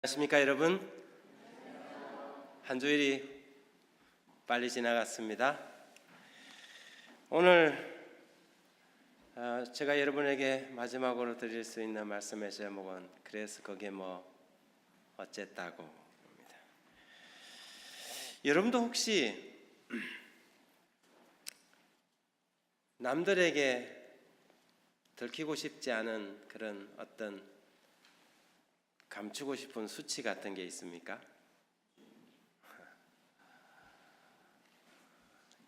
안녕하십니까 여러분. 한 주일이 빨리 지나갔습니다. 오늘 제가 여러분에게 마지막으로 드릴 수 있는 말씀의 제목은 그래서 그게 뭐 어쨌다고 합니다. 여러분도 혹시 남들에게 들키고 싶지 않은 그런 어떤 감추고 싶은 수치 같은 게 있습니까?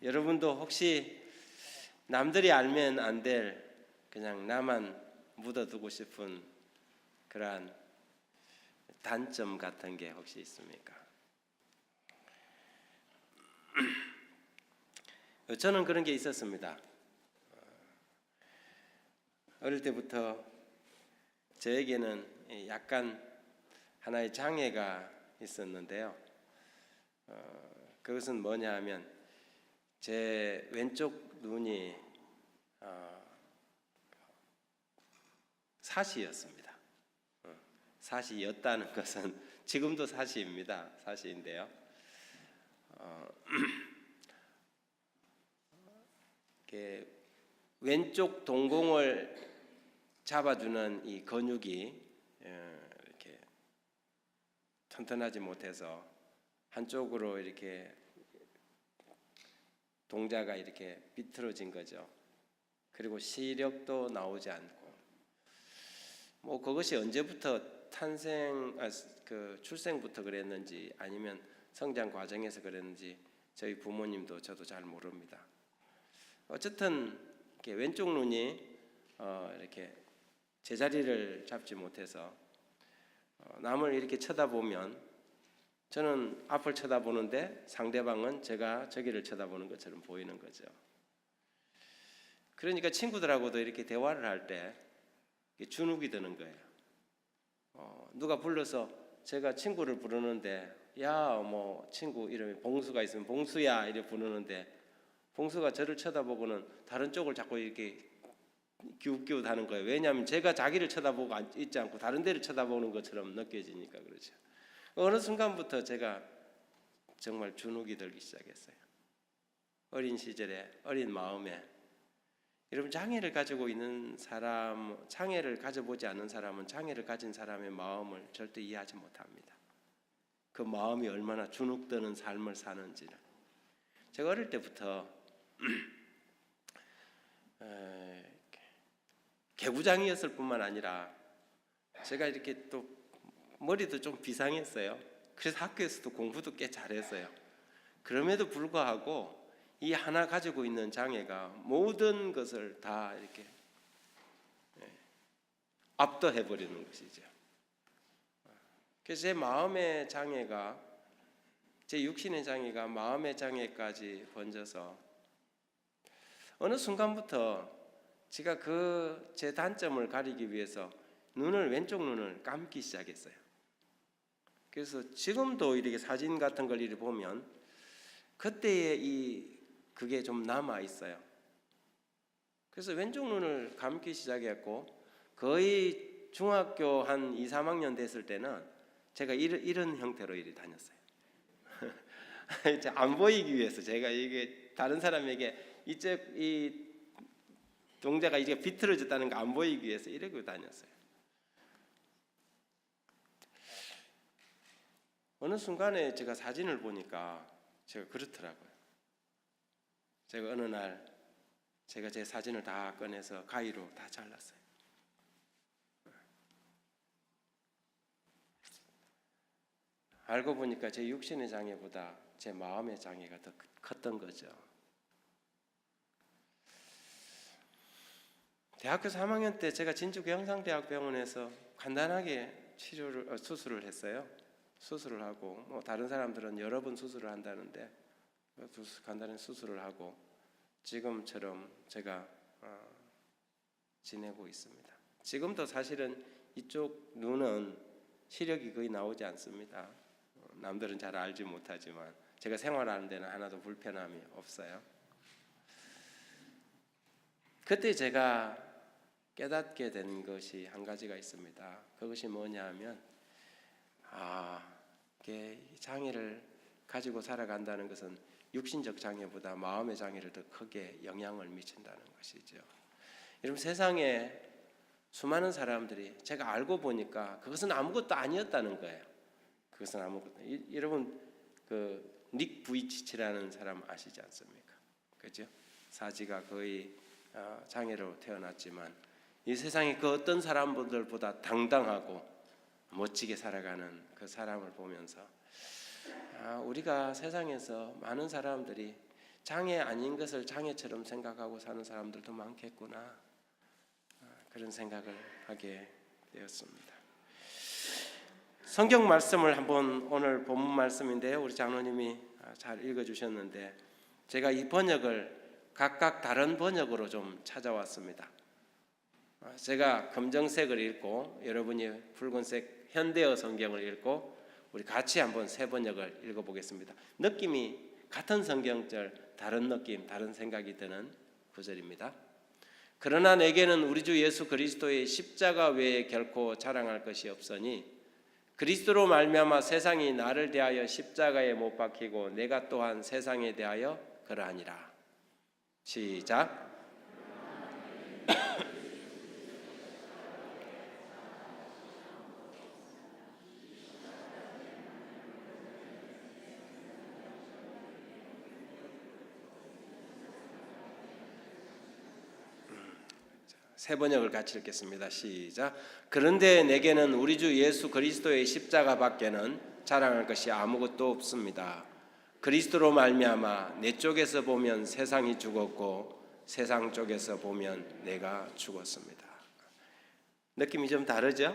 여러분도 혹시 남들이 알면 안 될 그냥 나만 묻어두고 싶은 그러한 단점 같은 게 혹시 있습니까? 저는 그런 게 있었습니다. 어릴 때부터 저에게는 약간 하나의 장애가 있었는데요. 그것은 뭐냐 하면 제 왼쪽 눈이 사시였습니다. 사시였다는 것은 지금도 사시입니다. 사시인데요. 왼쪽 동공을 잡아주는 이 근육이 이렇게 튼튼하지 못해서 한쪽으로 이렇게 동자가 이렇게 비틀어진 거죠. 그리고 시력도 나오지 않고, 뭐 그것이 언제부터 출생부터 그랬는지 아니면 성장 과정에서 그랬는지 저희 부모님도 저도 잘 모릅니다. 어쨌든 이렇게 왼쪽 눈이 이렇게 제자리를 잡지 못해서 남을 이렇게 쳐다보면 저는 앞을 쳐다보는데 상대방은 제가 저기를 쳐다보는 것처럼 보이는 거죠. 그러니까 친구들하고도 이렇게 대화를 할 때 주눅이 드는 거예요. 누가 불러서 제가 친구를 부르는데 야 뭐 친구 이름이 봉수가 있으면 봉수야 이렇게 부르는데 봉수가 저를 쳐다보고는 다른 쪽을 자꾸 이렇게 기웃기웃 하는 거예요. 왜냐하면 제가 자기를 쳐다보고 있지 않고 다른 데를 쳐다보는 것처럼 느껴지니까 그렇죠. 어느 순간부터 제가 정말 주눅이 들기 시작했어요. 어린 시절에 어린 마음에 여러분 장애를 가지고 있는 사람, 장애를 가져보지 않은 사람은 장애를 가진 사람의 마음을 절대 이해하지 못합니다. 그 마음이 얼마나 주눅드는 삶을 사는지를. 제가 어릴 때부터 개구장이었을 뿐만 아니라 제가 이렇게 또 머리도 좀 비상했어요. 그래서 학교에서도 공부도 꽤 잘했어요. 그럼에도 불구하고 이 하나 가지고 있는 장애가 모든 것을 다 이렇게 압도해버리는 것이죠. 그래서 제 마음의 장애가, 제 육신의 장애가 마음의 장애까지 번져서 어느 순간부터 제가 그 제 단점을 가리기 위해서 왼쪽 눈을 감기 시작했어요. 그래서 지금도 이렇게 사진 같은 걸 이렇게 보면 그때의 그게 좀 남아 있어요. 그래서 왼쪽 눈을 감기 시작했고 거의 중학교 한 2, 3학년 됐을 때는 제가 이런 형태로 이렇게 다녔어요. 안 보이기 위해서 제가 이게 다른 사람에게 이 동자가 이제 비틀어졌다는 거 안 보이기 위해서 이러고 다녔어요. 어느 순간에 제가 사진을 보니까 제가 그렇더라고요. 제가 어느 날 제가 제 사진을 다 꺼내서 가위로 다 잘랐어요. 알고 보니까 제 육신의 장애보다 제 마음의 장애가 더 컸던 거죠. 대학교 3학년 때 제가 진주경상대학병원에서 간단하게 수술을 했어요. 수술을 하고 뭐 다른 사람들은 여러 번 수술을 한다는데 간단한 수술을 하고 지금처럼 제가 지내고 있습니다. 지금도 사실은 이쪽 눈은 시력이 거의 나오지 않습니다. 남들은 잘 알지 못하지만 제가 생활하는 데는 하나도 불편함이 없어요. 그때 제가 깨닫게 된 것이 한 가지가 있습니다. 그것이 뭐냐 하면 장애를 가지고 살아간다는 것은 육신적 장애보다 마음의 장애를 더 크게 영향을 미친다는 것이죠. 여러분, 세상에 수많은 사람들이 제가 알고 보니까 그것은 아무것도 아니었다는 거예요. 그것은 아무것도. 여러분, 그 닉 부이치치라는 사람 아시지 않습니까? 그죠? 사지가 거의 장애로 태어났지만 이 세상에 그 어떤 사람들보다 당당하고 멋지게 살아가는 그 사람을 보면서 우리가 세상에서 많은 사람들이 장애 아닌 것을 장애처럼 생각하고 사는 사람들도 많겠구나, 그런 생각을 하게 되었습니다. 성경 말씀을 한번, 오늘 본문 말씀인데요, 우리 장로님이 잘 읽어주셨는데 제가 이 번역을 각각 다른 번역으로 좀 찾아왔습니다. 제가 검정색을 읽고 여러분이 붉은색 현대어 성경을 읽고 우리 같이 한번 세 번역을 읽어보겠습니다. 느낌이 같은 성경절, 다른 느낌, 다른 생각이 드는 구절입니다. 그러나 내게는 우리 주 예수 그리스도의 십자가 외에 결코 자랑할 것이 없으니 그리스도로 말미암아 세상이 나를 대하여 십자가에 못 박히고 내가 또한 세상에 대하여 그러하니라. 시작. 세 번역을 같이 읽겠습니다. 시작. 그런데 내게는 우리 주 예수 그리스도의 십자가 밖에는 자랑할 것이 아무것도 없습니다. 그리스도로 말미암아 내 쪽에서 보면 세상이 죽었고 세상 쪽에서 보면 내가 죽었습니다. 느낌이 좀 다르죠?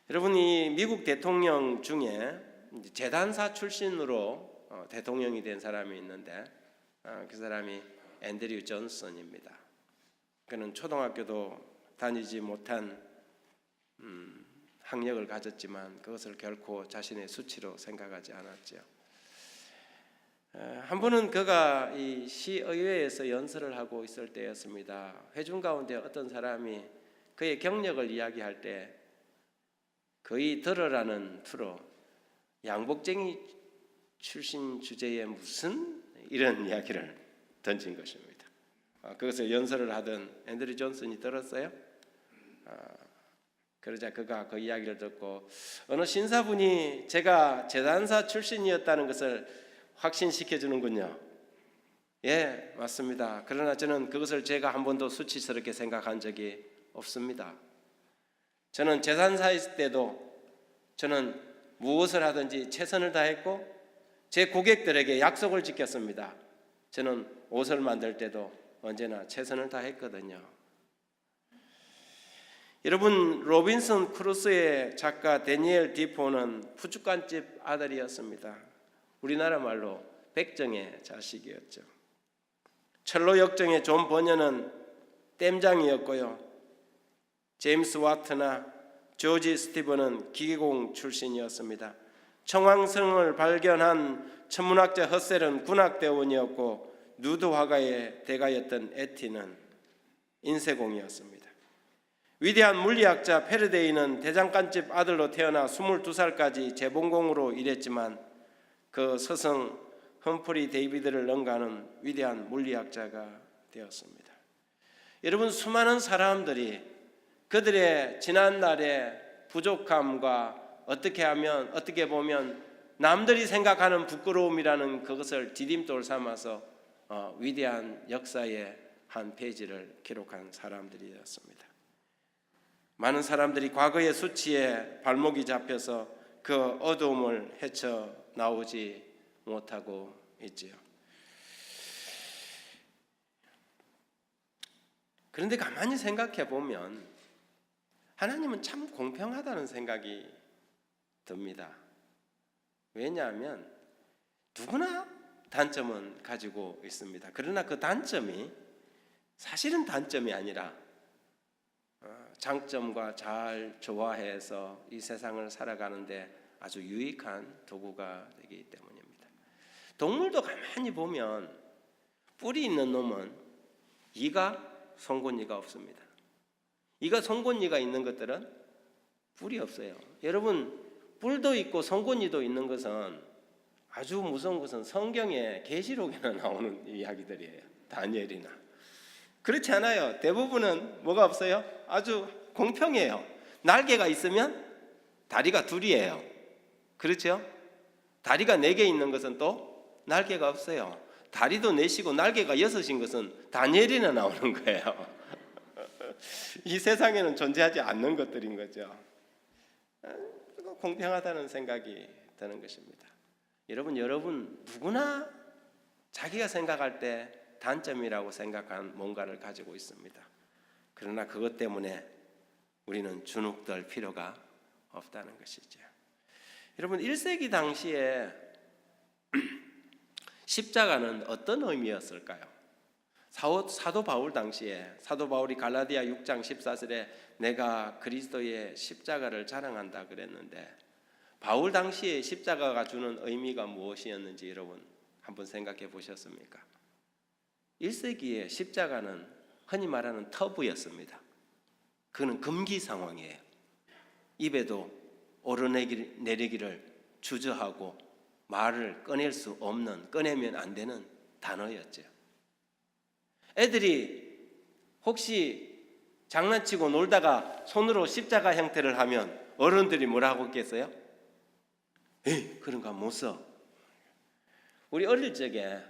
여러분이 미국 대통령 중에 재단사 출신으로 대통령이 된 사람이 있는데 그 사람이 앤드류 존슨입니다. 그는 초등학교도 다니지 못한 학력을 가졌지만 그것을 결코 자신의 수치로 생각하지 않았죠. 한 번은 그가 이 시의회에서 연설을 하고 있을 때였습니다. 회중 가운데 어떤 사람이 그의 경력을 이야기할 때 거의 들으라는 투로 양복쟁이 출신 주제에 무슨 이런 이야기를 던진 것입니다. 그것을 연설을 하던 앤드류 존슨이 들었어요. 그러자 그가 그 이야기를 듣고 어느 신사분이 제가 재단사 출신이었다는 것을 확신시켜 주는군요. 예, 맞습니다. 그러나 저는 그것을 제가 한 번도 수치스럽게 생각한 적이 없습니다. 저는 재단사일 때도 저는 무엇을 하든지 최선을 다했고 제 고객들에게 약속을 지켰습니다. 저는 옷을 만들 때도 언제나 최선을 다했거든요. 여러분, 로빈슨 크루소의 작가 데니엘 디포는 푸주간집 아들이었습니다. 우리나라 말로 백정의 자식이었죠. 철로 역정의 존 버녀는 댐장이었고요. 제임스 와트나 조지 스티븐은 기계공 출신이었습니다. 청황성을 발견한 천문학자 허셀은 군악대원이었고 누드 화가의 대가였던 에티는 인쇄공이었습니다. 위대한 물리학자 페르데이는 대장간집 아들로 태어나 22살까지 재봉공으로 일했지만 그 스승 험프리 데이비드를 능가하는 위대한 물리학자가 되었습니다. 여러분, 수많은 사람들이 그들의 지난날의 부족함과 어떻게 보면 남들이 생각하는 부끄러움이라는 그것을 디딤돌 삼아서 위대한 역사의 한 페이지를 기록한 사람들이었습니다. 많은 사람들이 과거의 수치에 발목이 잡혀서 그 어두움을 헤쳐나오지 못하고 있지요. 그런데 가만히 생각해 보면 하나님은 참 공평하다는 생각이 듭니다. 왜냐하면 누구나 단점은 가지고 있습니다. 그러나 그 단점이 사실은 단점이 아니라 장점과 잘 조화해서 이 세상을 살아가는데 아주 유익한 도구가 되기 때문입니다. 동물도 가만히 보면 뿔이 있는 놈은 이가 송곳니가 없습니다. 이가 송곳니가 있는 것들은 뿔이 없어요. 여러분, 뿔도 있고 송곳니도 있는 것은 아주 무서운 것은 성경에 계시록에나 나오는 이야기들이에요. 다니엘이나. 그렇지 않아요. 대부분은 뭐가 없어요? 아주 공평해요. 날개가 있으면 다리가 둘이에요. 그렇죠? 다리가 4개 있는 것은 또 날개가 없어요. 다리도 4시고 날개가 6인 것은 다니엘이나 나오는 거예요. 이 세상에는 존재하지 않는 것들인 거죠. 공평하다는 생각이 드는 것입니다. 여러분 누구나 자기가 생각할 때 단점이라고 생각한 뭔가를 가지고 있습니다. 그러나 그것 때문에 우리는 주눅들 필요가 없다는 것이죠. 여러분 1세기 당시에 십자가는 어떤 의미였을까요? 사도 바울 당시에 사도 바울이 갈라디아 6장 14절에 내가 그리스도의 십자가를 자랑한다 그랬는데 바울 당시에 십자가가 주는 의미가 무엇이었는지 여러분 한번 생각해 보셨습니까? 1세기에 십자가는 흔히 말하는 터부였습니다. 그는 금기 상황이에요. 입에도 오르내리기를 주저하고 말을 꺼낼 수 없는, 꺼내면 안 되는 단어였죠. 애들이 혹시 장난치고 놀다가 손으로 십자가 형태를 하면 어른들이 뭐라고 했겠어요? 에이, 그런 거 못 써. 우리 어릴 적에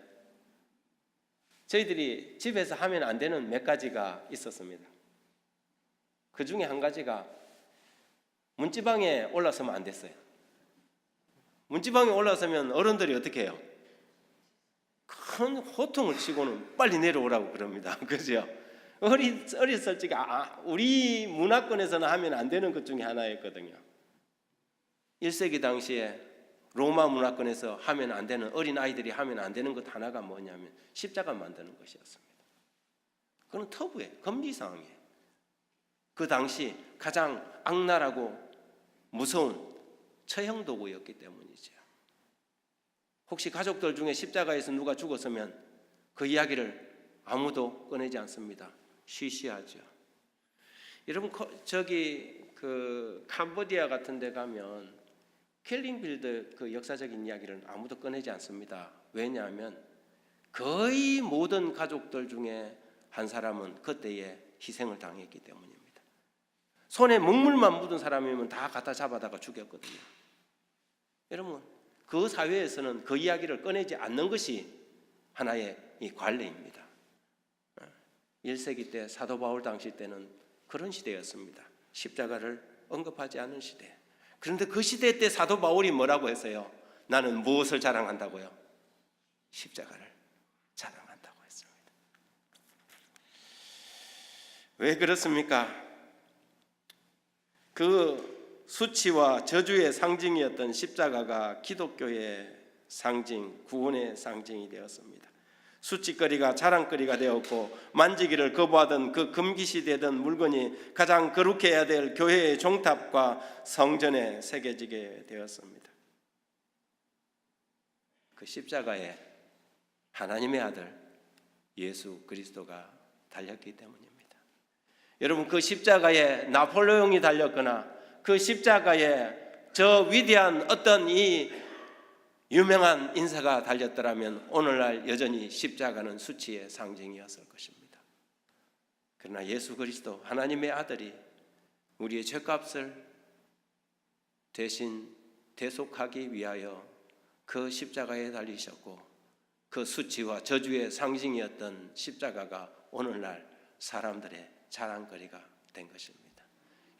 저희들이 집에서 하면 안 되는 몇 가지가 있었습니다. 그 중에 한 가지가 문지방에 올라서면 안 됐어요. 문지방에 올라서면 어른들이 어떻게 해요? 큰 호통을 치고는 빨리 내려오라고 그럽니다. 그죠? 어렸을 적에 우리 문화권에서는 하면 안 되는 것 중에 하나였거든요. 1세기 당시에 로마 문화권에서 하면 안 되는, 어린 아이들이 하면 안 되는 것 하나가 뭐냐면 십자가 만드는 것이었습니다. 그건 터부예요. 금기사항이에요. 그 당시 가장 악랄하고 무서운 처형 도구였기 때문이죠. 혹시 가족들 중에 십자가에서 누가 죽었으면 그 이야기를 아무도 꺼내지 않습니다. 쉬쉬하죠. 여러분 저기 그 캄보디아 같은 데 가면 킬링필드 그 역사적인 이야기를 아무도 꺼내지 않습니다. 왜냐하면 거의 모든 가족들 중에 한 사람은 그때에 희생을 당했기 때문입니다. 손에 먹물만 묻은 사람이면 다 갖다 잡아다가 죽였거든요. 여러분 그 사회에서는 그 이야기를 꺼내지 않는 것이 하나의 이 관례입니다. 1세기 때 사도 바울 당시 때는 그런 시대였습니다. 십자가를 언급하지 않은 시대. 그런데 그 시대 때 사도 바울이 뭐라고 했어요? 나는 무엇을 자랑한다고요? 십자가를 자랑한다고 했습니다. 왜 그렇습니까? 그 수치와 저주의 상징이었던 십자가가 기독교의 상징, 구원의 상징이 되었습니다. 수치거리가 자랑거리가 되었고 만지기를 거부하던 그 금기시되던 물건이 가장 거룩해야 해야 될 교회의 종탑과 성전에 새겨지게 되었습니다. 그 십자가에 하나님의 아들 예수 그리스도가 달렸기 때문입니다. 여러분 그 십자가에 나폴레옹이 달렸거나 그 십자가에 저 위대한 어떤 이 유명한 인사가 달렸더라면 오늘날 여전히 십자가는 수치의 상징이었을 것입니다. 그러나 예수 그리스도 하나님의 아들이 우리의 죄값을 대신 대속하기 위하여 그 십자가에 달리셨고 그 수치와 저주의 상징이었던 십자가가 오늘날 사람들의 자랑거리가 된 것입니다.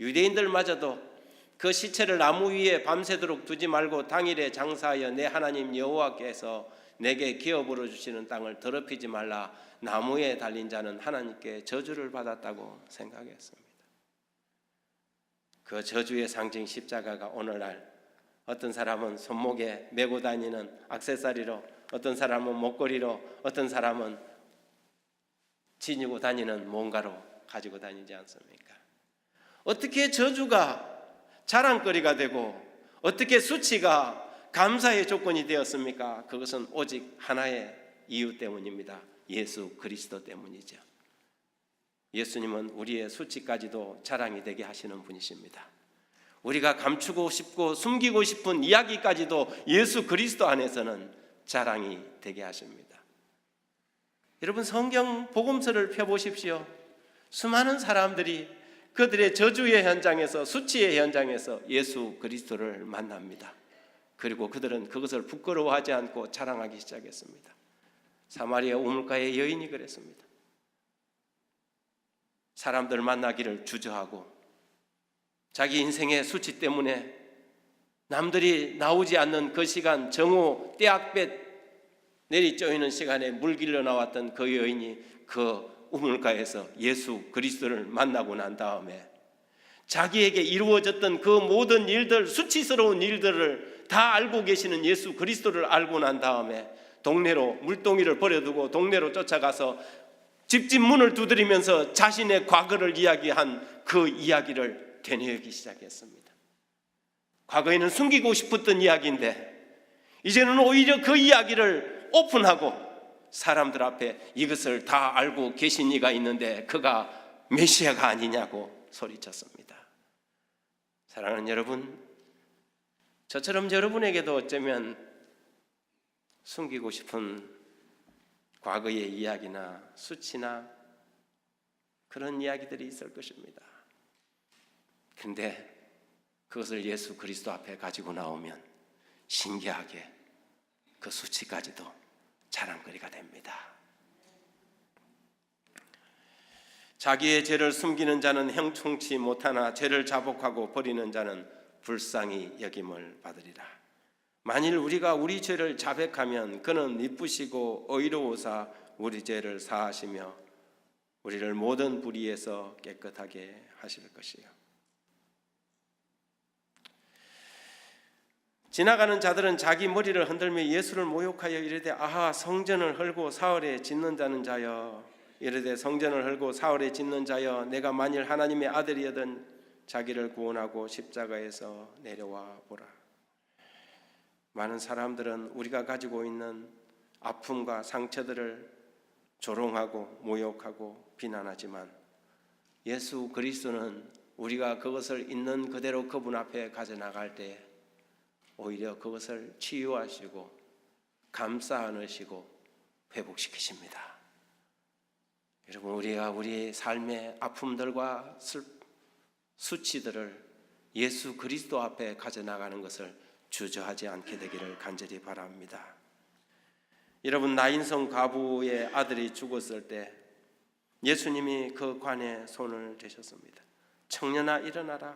유대인들마저도 그 시체를 나무 위에 밤새도록 두지 말고 당일에 장사하여 내 하나님 여호와께서 내게 기업으로 주시는 땅을 더럽히지 말라. 나무에 달린 자는 하나님께 저주를 받았다고 생각했습니다. 그 저주의 상징 십자가가 오늘날 어떤 사람은 손목에 메고 다니는 액세서리로, 어떤 사람은 목걸이로, 어떤 사람은 지니고 다니는 뭔가로 가지고 다니지 않습니까? 어떻게 저주가 자랑거리가 되고 어떻게 수치가 감사의 조건이 되었습니까? 그것은 오직 하나의 이유 때문입니다. 예수 그리스도 때문이죠. 예수님은 우리의 수치까지도 자랑이 되게 하시는 분이십니다. 우리가 감추고 싶고 숨기고 싶은 이야기까지도 예수 그리스도 안에서는 자랑이 되게 하십니다. 여러분, 성경 복음서를 펴보십시오. 수많은 사람들이 그들의 저주의 현장에서, 수치의 현장에서 예수 그리스도를 만납니다. 그리고 그들은 그것을 부끄러워하지 않고 자랑하기 시작했습니다. 사마리아 우물가의 여인이 그랬습니다. 사람들 만나기를 주저하고 자기 인생의 수치 때문에 남들이 나오지 않는 그 시간, 정오 떼약볕 내리쪼이는 시간에 물길로 나왔던 그 여인이 그 우물가에서 예수 그리스도를 만나고 난 다음에 자기에게 이루어졌던 그 모든 일들, 수치스러운 일들을 다 알고 계시는 예수 그리스도를 알고 난 다음에 동네로 물동이를 버려두고 동네로 쫓아가서 집집 문을 두드리면서 자신의 과거를 이야기한 그 이야기를 되뇌기 시작했습니다. 과거에는 숨기고 싶었던 이야기인데 이제는 오히려 그 이야기를 오픈하고 사람들 앞에 이것을 다 알고 계신 이가 있는데 그가 메시아가 아니냐고 소리쳤습니다. 사랑하는 여러분, 저처럼 여러분에게도 어쩌면 숨기고 싶은 과거의 이야기나 수치나 그런 이야기들이 있을 것입니다. 그런데 그것을 예수 그리스도 앞에 가지고 나오면 신기하게 그 수치까지도 자랑거리가 됩니다. 자기의 죄를 숨기는 자는 형통치 못하나 죄를 자복하고 버리는 자는 불쌍히 여김을 받으리라. 만일 우리가 우리 죄를 자백하면 그는 미쁘시고 의로우사 우리 죄를 사하시며 우리를 모든 불의에서 깨끗하게 하실 것이요. 지나가는 자들은 자기 머리를 흔들며 예수를 모욕하여 이르되 아하 성전을 헐고 사흘에 짓는 자는 자여, 이르되 성전을 헐고 사흘에 짓는 자여, 내가 만일 하나님의 아들이여든 자기를 구원하고 십자가에서 내려와 보라. 많은 사람들은 우리가 가지고 있는 아픔과 상처들을 조롱하고 모욕하고 비난하지만 예수 그리스도는 우리가 그것을 있는 그대로 그분 앞에 가져나갈 때 오히려 그것을 치유하시고 감싸 안으시고 회복시키십니다. 여러분, 우리가 우리 삶의 아픔들과 수치들을 예수 그리스도 앞에 가져나가는 것을 주저하지 않게 되기를 간절히 바랍니다. 여러분, 나인성 과부의 아들이 죽었을 때 예수님이 그 관에 손을 대셨습니다. 청년아 일어나라.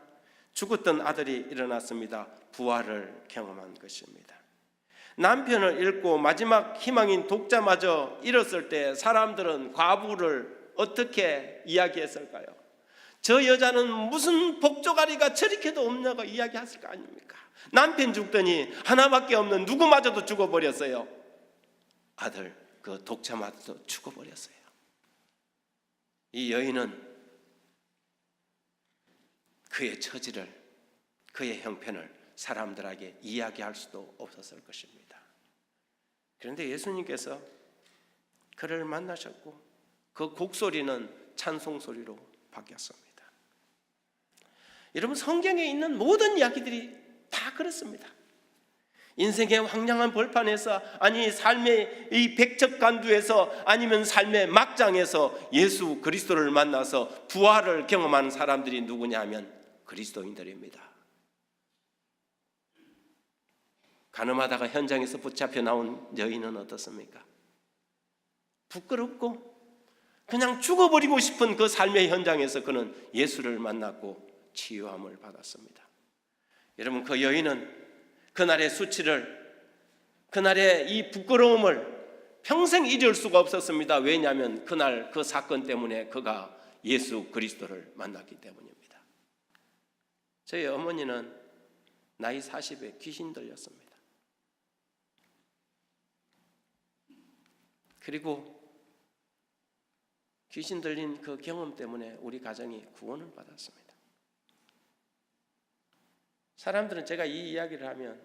죽었던 아들이 일어났습니다. 부활을 경험한 것입니다. 남편을 잃고 마지막 희망인 독자마저 잃었을 때 사람들은 과부를 어떻게 이야기했을까요? 저 여자는 무슨 복조가리가 저렇게도 없냐고 이야기했을 거 아닙니까? 남편 죽더니 하나밖에 없는 누구마저도 죽어버렸어요. 아들, 그 독자마저도 죽어버렸어요. 이 여인은 그의 처지를, 그의 형편을 사람들에게 이야기할 수도 없었을 것입니다. 그런데 예수님께서 그를 만나셨고 그 곡소리는 찬송소리로 바뀌었습니다. 여러분, 성경에 있는 모든 이야기들이 다 그렇습니다. 인생의 황량한 벌판에서, 아니 삶의 이 백척간두에서, 아니면 삶의 막장에서 예수 그리스도를 만나서 부활을 경험하는 사람들이 누구냐 하면 그리스도인들입니다. 가늠하다가 현장에서 붙잡혀 나온 여인은 어떻습니까? 부끄럽고 그냥 죽어버리고 싶은 그 삶의 현장에서 그는 예수를 만났고 치유함을 받았습니다. 여러분, 그 여인은 그날의 수치를, 그날의 이 부끄러움을 평생 잊을 수가 없었습니다. 왜냐하면 그날 그 사건 때문에 그가 예수 그리스도를 만났기 때문입니다. 저희 어머니는 나이 40에 귀신 들렸습니다. 그리고 귀신 들린 그 경험 때문에 우리 가정이 구원을 받았습니다. 사람들은 제가 이 이야기를 하면,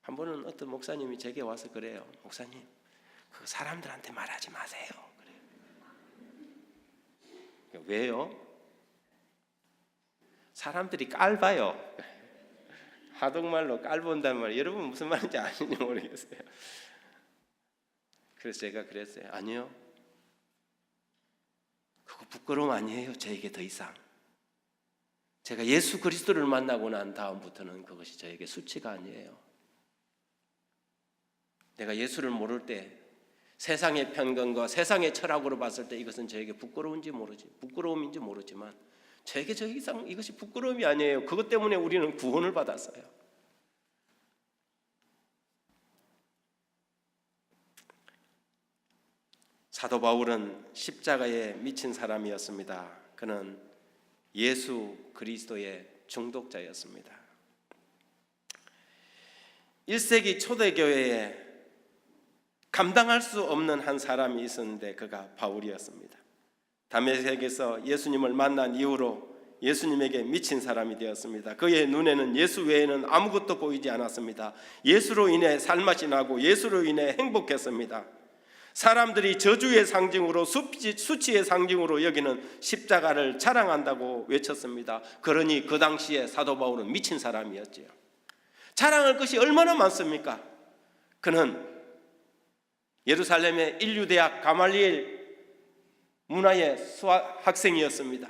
한 번은 어떤 목사님이 제게 와서 그래요. 목사님, 그 사람들한테 말하지 마세요. 그래요. 왜요? 사람들이 깔봐요. 하동말로 깔본단 말이에요. 여러분 무슨 말인지 아시는지 모르겠어요. 그래서 제가 그랬어요. 아니요, 그거 부끄러움 아니에요. 저에게 더 이상 제가 예수 그리스도를 만나고 난 다음부터는 그것이 저에게 수치가 아니에요. 내가 예수를 모를 때 세상의 편견과 세상의 철학으로 봤을 때 이것은 저에게 부끄러움인지 모르지만 저에게 저 이상 이것이 부끄러움이 아니에요. 그것 때문에 우리는 구원을 받았어요. 사도 바울은 십자가에 미친 사람이었습니다. 그는 예수 그리스도의 중독자였습니다. 1세기 초대교회에 감당할 수 없는 한 사람이 있었는데 그가 바울이었습니다. 다메섹에서 예수님을 만난 이후로 예수님에게 미친 사람이 되었습니다. 그의 눈에는 예수 외에는 아무것도 보이지 않았습니다. 예수로 인해 살맛이 나고 예수로 인해 행복했습니다. 사람들이 저주의 상징으로 수치의 상징으로 여기는 십자가를 자랑한다고 외쳤습니다. 그러니 그 당시에 사도 바울은 미친 사람이었지요. 자랑할 것이 얼마나 많습니까? 그는 예루살렘의 인류대학 가말리엘 문화의 학생이었습니다.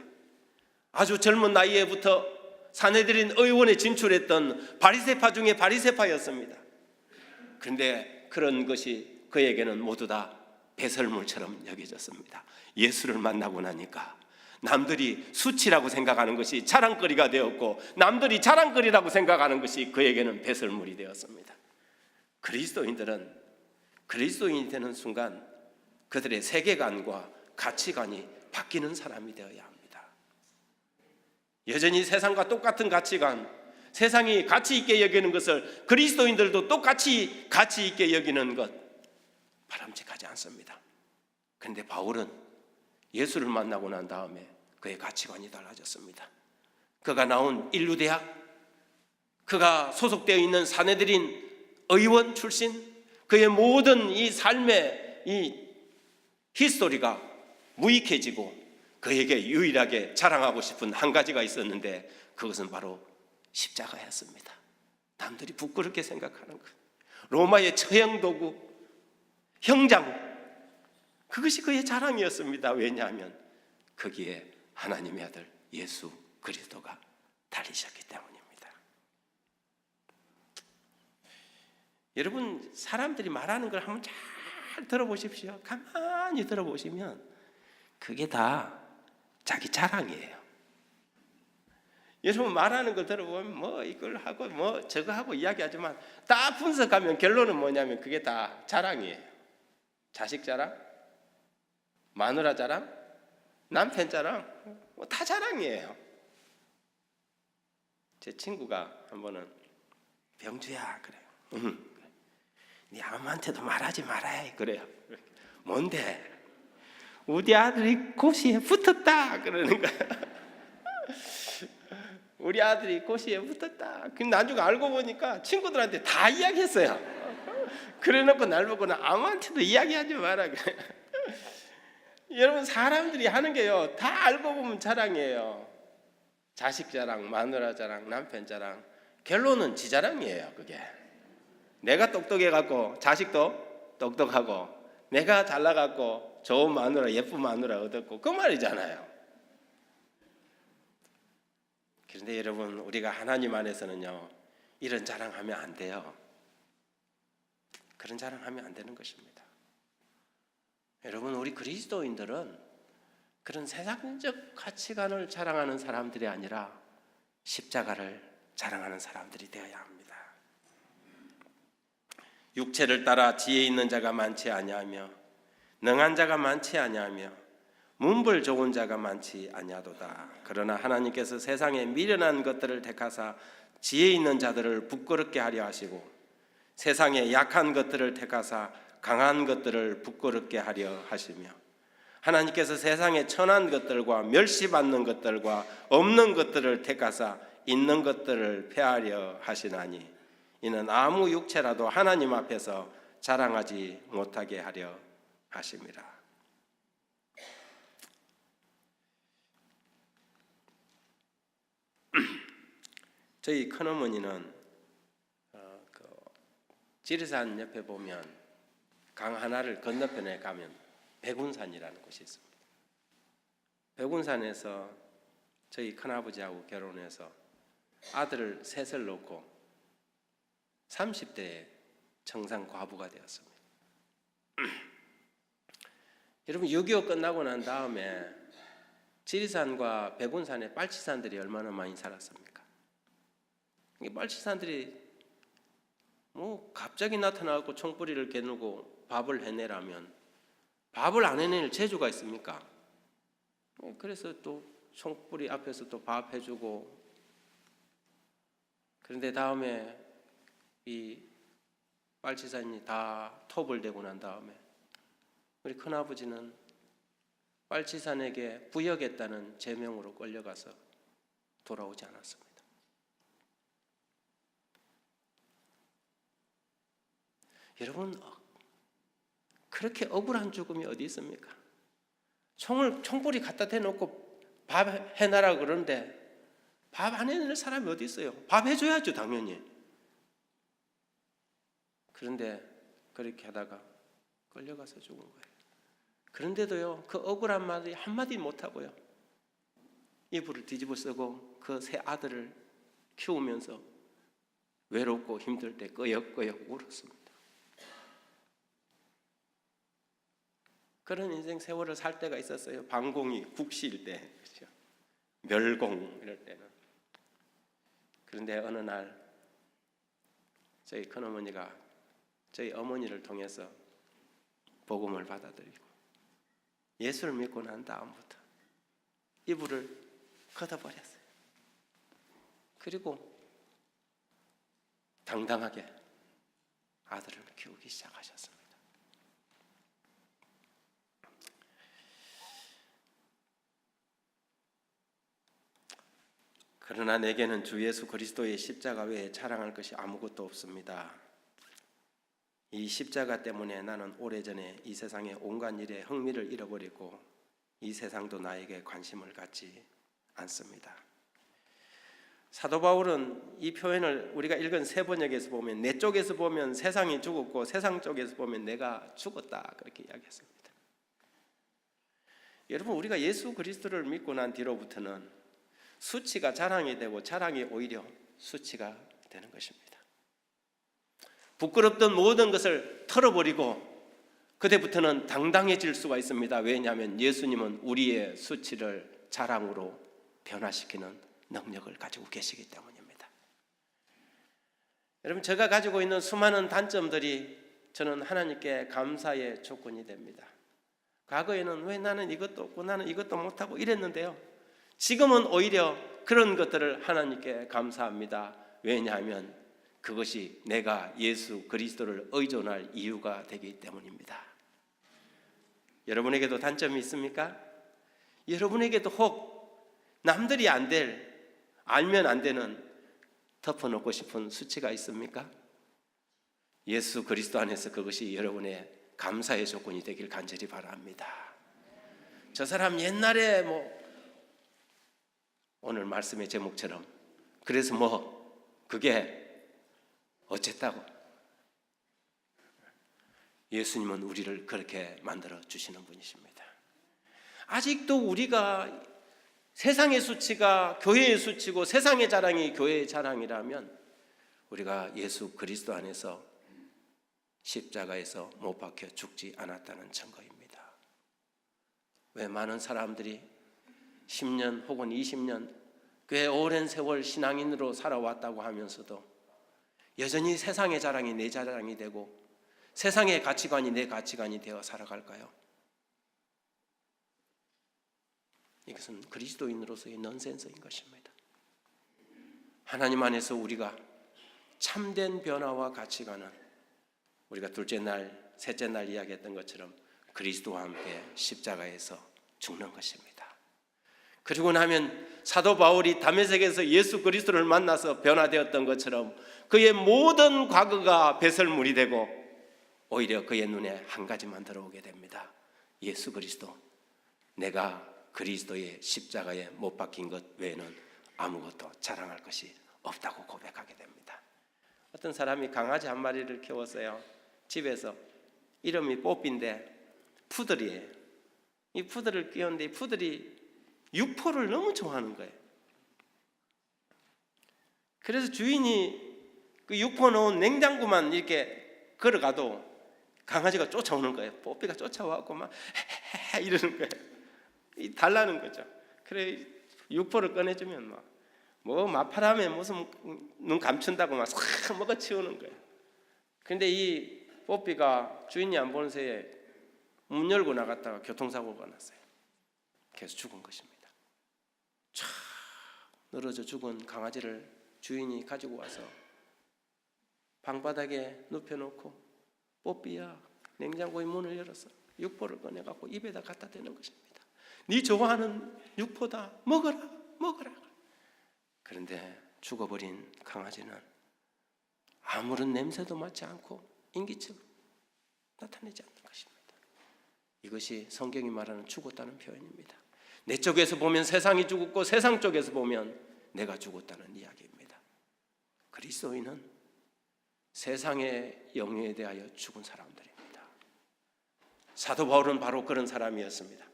아주 젊은 나이에부터 산헤드린 의원에 진출했던 바리새파 중에 바리새파였습니다. 그런데 그런 것이 그에게는 모두 다 배설물처럼 여겨졌습니다. 예수를 만나고 나니까 남들이 수치라고 생각하는 것이 자랑거리가 되었고 남들이 자랑거리라고 생각하는 것이 그에게는 배설물이 되었습니다. 그리스도인이 되는 순간 그들의 세계관과 가치관이 바뀌는 사람이 되어야 합니다. 여전히 세상과 똑같은 가치관, 세상이 가치 있게 여기는 것을 그리스도인들도 똑같이 가치 있게 여기는 것 바람직하지 않습니다. 그런데 바울은 예수를 만나고 난 다음에 그의 가치관이 달라졌습니다. 그가 나온 인류대학, 그가 소속되어 있는 산헤드린 의원 출신, 그의 모든 이 삶의 이 히스토리가 무익해지고 그에게 유일하게 자랑하고 싶은 한 가지가 있었는데 그것은 바로 십자가였습니다. 남들이 부끄럽게 생각하는 것, 로마의 처형도구, 형장, 그것이 그의 자랑이었습니다. 왜냐하면 거기에 하나님의 아들 예수 그리스도가 달리셨기 때문입니다. 여러분, 사람들이 말하는 걸 한번 잘 들어보십시오. 가만히 들어보시면 그게 다 자기 자랑이에요. 여러분 말하는 걸 들어보면 뭐 이걸 하고 뭐 저거 하고 이야기하지만 다 분석하면 결론은 뭐냐면 그게 다 자랑이에요. 자식 자랑, 마누라 자랑, 남편 자랑, 뭐 다 자랑이에요. 제 친구가 한 번은 병주야 그래요. 네 아무한테도 말하지 말아야 그래요. 뭔데? 우리 아들이 고시에 붙었다 그러는 거야. 우리 아들이 고시에 붙었다. 그럼 나중에 알고 보니까 친구들한테 다 이야기했어요. 그래놓고 날 보고는 아무한테도 이야기하지 마라 그래. 여러분 사람들이 하는 게요 다 알고 보면 자랑이에요. 자식 자랑, 마누라 자랑, 남편 자랑. 결론은 지 자랑이에요. 그게 내가 똑똑해갖고 자식도 똑똑하고 내가 잘나갖고 좋은 마누라, 예쁜 마누라 얻었고 그 말이잖아요. 그런데 여러분 우리가 하나님 안에서는요 이런 자랑하면 안 돼요. 그런 자랑하면 안 되는 것입니다. 여러분 우리 그리스도인들은 그런 세상적 가치관을 자랑하는 사람들이 아니라 십자가를 자랑하는 사람들이 되어야 합니다. 육체를 따라 지혜 있는 자가 많지 아니하며 능한 자가 많지 아니하며 문벌 좋은 자가 많지 아니하도다. 그러나 하나님께서 세상에 미련한 것들을 택하사 지혜 있는 자들을 부끄럽게 하려 하시고 세상에 약한 것들을 택하사 강한 것들을 부끄럽게 하려 하시며 하나님께서 세상에 천한 것들과 멸시받는 것들과 없는 것들을 택하사 있는 것들을 폐하려 하시나니 이는 아무 육체라도 하나님 앞에서 자랑하지 못하게 하려 하심이라. 저희 큰어머니는 그 지리산 옆에 보면 강 하나를 건너편에 가면 백운산이라는 곳이 있습니다. 백운산에서 저희 큰아버지하고 결혼해서 아들을 셋을 놓고 30대에 청산 과부가 되었습니다. 여러분 6.25 끝나고 난 다음에 지리산과 백운산에 빨치산들이 얼마나 많이 살았습니까? 이 빨치산들이 뭐 갑자기 나타나고 총뿌리를 겨누고 밥을 해내라면 밥을 안 해낼 재주가 있습니까? 그래서 또 총뿌리 앞에서 또 밥 해주고, 그런데 다음에 이 빨치산이 다 톱을 대고 난 다음에 우리 큰아버지는 빨치산에게 부역했다는 제명으로 끌려가서 돌아오지 않았습니다. 여러분, 그렇게 억울한 죽음이 어디 있습니까? 총불이 갖다 대놓고 밥 해놔라 그러는데 밥 안 해낼 사람이 어디 있어요? 밥 해줘야죠, 당연히. 그런데 그렇게 하다가 끌려가서 죽은 거예요. 그런데도요, 그 억울한 말이 한마디 못하고요, 이불을 뒤집어 쓰고 그 세 아들을 키우면서 외롭고 힘들 때 끄역끄역 울었습니다. 그런 인생 세월을 살 때가 있었어요. 방공이 국시일 때, 그렇죠? 멸공 이럴 때는. 그런데 어느 날 저희 큰어머니가 저희 어머니를 통해서 복음을 받아들이고 예수를 믿고 난 다음부터 이불을 걷어버렸어요. 그리고 당당하게 아들을 키우기 시작하셨습니다. 그러나 내게는 주 예수 그리스도의 십자가 외에 자랑할 것이 아무것도 없습니다. 이 십자가 때문에 나는 오래전에 이 세상의 온갖 일에 흥미를 잃어버리고 이 세상도 나에게 관심을 갖지 않습니다. 사도 바울은 이 표현을 우리가 읽은 세번역에서 보면 내 쪽에서 보면 세상이 죽었고 세상 쪽에서 보면 내가 죽었다, 그렇게 이야기했습니다. 여러분, 우리가 예수 그리스도를 믿고 난 뒤로부터는 수치가 자랑이 되고 자랑이 오히려 수치가 되는 것입니다. 부끄럽던 모든 것을 털어버리고 그때부터는 당당해질 수가 있습니다. 왜냐하면 예수님은 우리의 수치를 자랑으로 변화시키는 능력을 가지고 계시기 때문입니다. 여러분, 제가 가지고 있는 수많은 단점들이 저는 하나님께 감사의 조건이 됩니다. 과거에는 왜 나는 이것도 없고 나는 이것도 못하고 이랬는데요, 지금은 오히려 그런 것들을 하나님께 감사합니다. 왜냐하면 그것이 내가 예수 그리스도를 의존할 이유가 되기 때문입니다. 여러분에게도 단점이 있습니까? 여러분에게도 혹 남들이 알면 안 되는 덮어놓고 싶은 수치가 있습니까? 예수 그리스도 안에서 그것이 여러분의 감사의 조건이 되길 간절히 바랍니다. 저 사람 옛날에 오늘 말씀의 제목처럼 그래서 그게 어쨌다고. 예수님은 우리를 그렇게 만들어 주시는 분이십니다. 아직도 우리가 세상의 수치가 교회의 수치고 세상의 자랑이 교회의 자랑이라면 우리가 예수 그리스도 안에서 십자가에서 못 박혀 죽지 않았다는 증거입니다. 왜 많은 사람들이 10년 혹은 20년 꽤 오랜 세월 신앙인으로 살아왔다고 하면서도 여전히 세상의 자랑이 내 자랑이 되고 세상의 가치관이 내 가치관이 되어 살아갈까요? 이것은 그리스도인으로서의 넌센스인 것입니다. 하나님 안에서 우리가 참된 변화와 가치관은 우리가 둘째 날, 셋째 날 이야기했던 것처럼 그리스도와 함께 십자가에서 죽는 것입니다. 그리고 나면 사도 바울이 다메섹에서 예수 그리스도를 만나서 변화되었던 것처럼 그의 모든 과거가 배설물이 되고 오히려 그의 눈에 한 가지만 들어오게 됩니다. 예수 그리스도, 내가 그리스도의 십자가에 못 박힌 것 외에는 아무것도 자랑할 것이 없다고 고백하게 됩니다. 어떤 사람이 강아지 한 마리를 키웠어요. 집에서. 이름이 뽀삐인데 푸들이에요. 이 푸들을 키웠는데 이 푸들이 육포를 너무 좋아하는 거예요. 그래서 주인이 그 육포 넣은 냉장고만 이렇게 걸어가도 강아지가 쫓아오는 거예요. 뽀삐가 쫓아와갖고 막 이러는 거예요. 달라는 거죠. 그래 육포를 꺼내주면 뭐 마파라면 무슨 눈 감춘다고 막 싹 먹어치우는 거예요. 근데 이 뽀삐가 주인이 안 보는 새에 문 열고 나갔다가 교통사고가 났어요. 그래서 죽은 것입니다. 촥 늘어져 죽은 강아지를 주인이 가지고 와서 방바닥에 눕혀놓고 뽀삐야 냉장고의 문을 열어서 육포를 꺼내갖고 입에다 갖다 대는 것입니다. 네 좋아하는 육포다 먹어라 먹어라. 그런데 죽어버린 강아지는 아무런 냄새도 맡지 않고 인기척 나타내지 않는 것입니다. 이것이 성경이 말하는 죽었다는 표현입니다. 내 쪽에서 보면 세상이 죽었고 세상 쪽에서 보면 내가 죽었다는 이야기입니다. 그리스도인은 세상의 영예에 대하여 죽은 사람들입니다. 사도 바울은 바로 그런 사람이었습니다.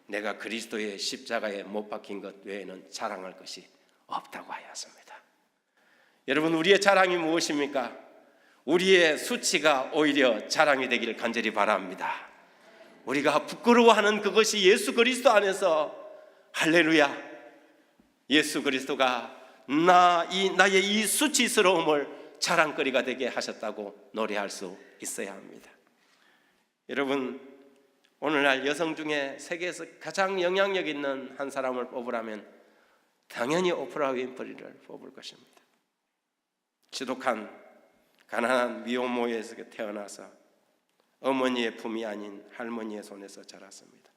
내가 그리스도의 십자가에 못 박힌 것 외에는 자랑할 것이 없다고 하였습니다. 여러분, 우리의 자랑이 무엇입니까? 우리의 수치가 오히려 자랑이 되기를 간절히 바랍니다. 우리가 부끄러워하는 그것이 예수 그리스도 안에서 할렐루야, 예수 그리스도가 나의 이 수치스러움을 자랑거리가 되게 하셨다고 노래할 수 있어야 합니다. 여러분, 오늘날 여성 중에 세계에서 가장 영향력 있는 한 사람을 뽑으라면 당연히 오프라 윈프리를 뽑을 것입니다. 지독한 가난한 미혼모에서 태어나서 어머니의 품이 아닌 할머니의 손에서 자랐습니다.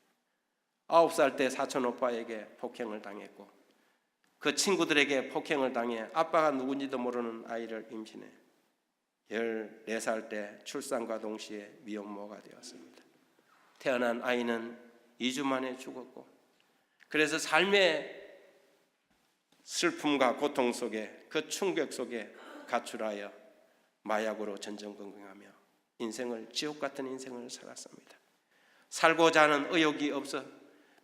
9살 때 사촌 오빠에게 폭행을 당했고 그 친구들에게 폭행을 당해 아빠가 누군지도 모르는 아이를 임신해 14살 때 출산과 동시에 미혼모가 되었습니다. 태어난 아이는 2주 만에 죽었고, 그래서 삶의 슬픔과 고통 속에, 그 충격 속에 가출하여 마약으로 전전긍긍하며 인생을, 지옥 같은 인생을 살았습니다. 살고자 하는 의욕이 없어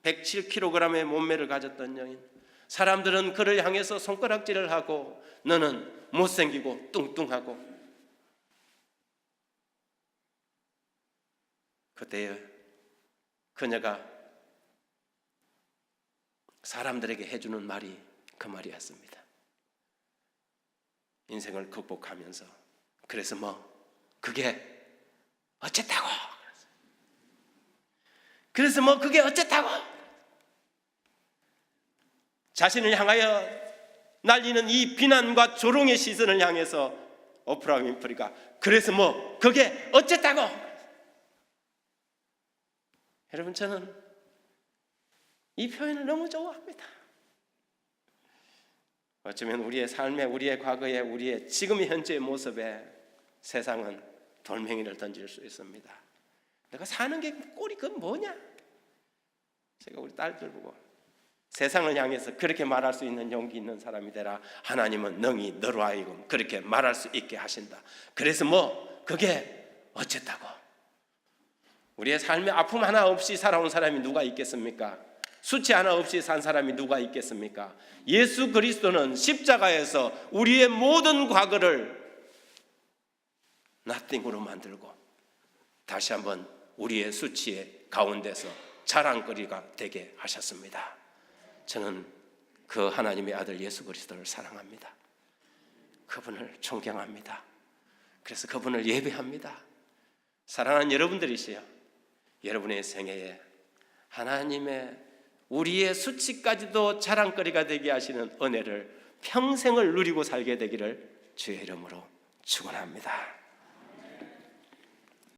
107kg의 몸매를 가졌던 여인, 사람들은 그를 향해서 손가락질을 하고 너는 못생기고 뚱뚱하고, 그때에 그녀가 사람들에게 해주는 말이 그 말이었습니다. 인생을 극복하면서 그래서 그게 어쨌다고, 그래서 그게 어쨌다고, 자신을 향하여 날리는 이 비난과 조롱의 시선을 향해서 오프라 윈프리가 그래서 그게 어쨌다고. 여러분, 저는 이 표현을 너무 좋아합니다. 어쩌면 우리의 삶에, 우리의 과거에, 우리의 지금의 현재의 모습에 세상은 돌멩이를 던질 수 있습니다. 내가 사는 게 꼴이 그건 뭐냐? 제가 우리 딸들 보고 세상을 향해서 그렇게 말할 수 있는 용기 있는 사람이 되라. 하나님은 능히 너로 하여금 그렇게 말할 수 있게 하신다. 그래서 그게 어쨌다고. 우리의 삶에 아픔 하나 없이 살아온 사람이 누가 있겠습니까? 수치 하나 없이 산 사람이 누가 있겠습니까? 예수 그리스도는 십자가에서 우리의 모든 과거를 nothing으로 만들고 다시 한번 우리의 수치의 가운데서 자랑거리가 되게 하셨습니다. 저는 그 하나님의 아들 예수 그리스도를 사랑합니다. 그분을 존경합니다. 그래서 그분을 예배합니다. 사랑하는 여러분들이시여, 여러분의 생애에 하나님의 우리의 수치까지도 자랑거리가 되게 하시는 은혜를 평생을 누리고 살게 되기를 주의 이름으로 축원합니다.